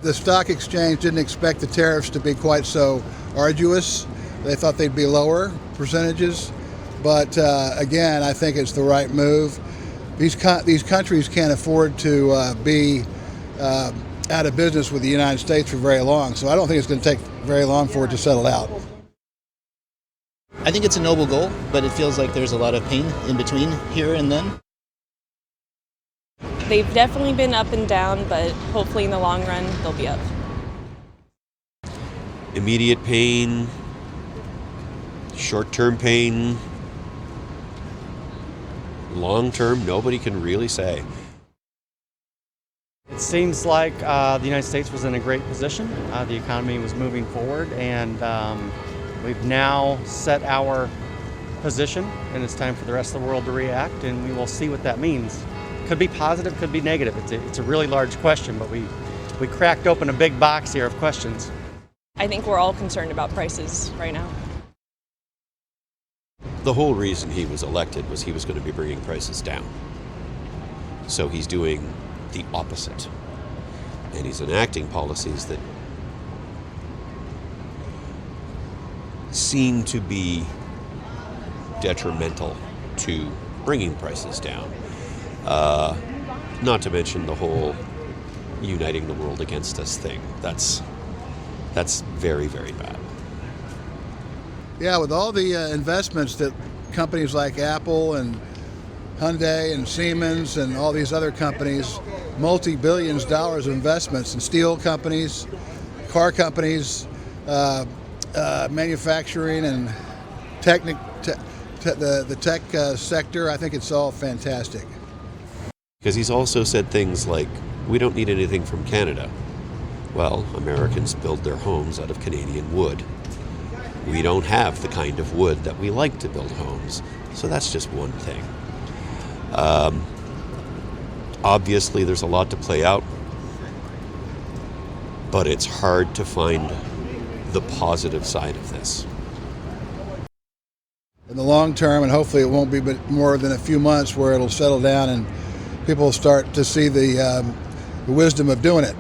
The stock exchange didn't expect the tariffs to be quite so arduous. They thought they'd be lower percentages. But again, I think it's the right move. These countries can't afford to be out of business with the United States for very long. So I don't think it's going to take very long for it to settle out. I think it's a noble goal, but it feels like there's a lot of pain in between here and then. They've definitely been up and down, but hopefully in the long run, they'll be up. Immediate pain, short-term pain, long-term, nobody can really say. It seems like the United States was in a great position. The economy was moving forward, and we've now set our position, and it's time for the rest of the world to react, and we will see what that means. Could be positive, could be negative. It's a really large question, but we cracked open a big box here of questions. I think we're all concerned about prices right now. The whole reason he was elected was he was going to be bringing prices down. So he's doing the opposite. And he's enacting policies that seem to be detrimental to bringing prices down. Not to mention the whole uniting the world against us thing. That's very, very bad. Yeah, with all the investments that companies like Apple and Hyundai and Siemens and all these other companies, multi-billions of dollars of investments in steel companies, car companies, manufacturing and the tech sector, I think it's all fantastic. Because he's also said things like, we don't need anything from Canada. Well, Americans build their homes out of Canadian wood. We don't have the kind of wood that we like to build homes. So that's just one thing. Obviously, there's a lot to play out, but it's hard to find the positive side of this. In the long term, and hopefully it won't be but more than a few months where it'll settle down and people will start to see the wisdom of doing it.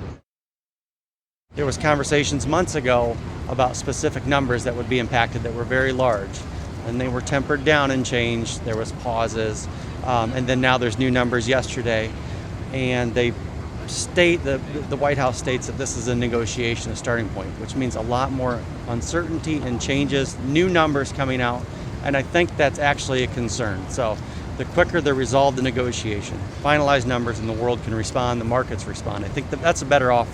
There was conversations months ago about specific numbers that would be impacted that were very large, and they were tempered down and changed. There was pauses, and then now there's new numbers yesterday, and they state the White House states that this is a negotiation, a starting point, which means a lot more uncertainty and changes, new numbers coming out, and I think that's actually a concern. So the quicker they resolve the negotiation, finalize numbers, and the world can respond, the markets respond, I think that's a better off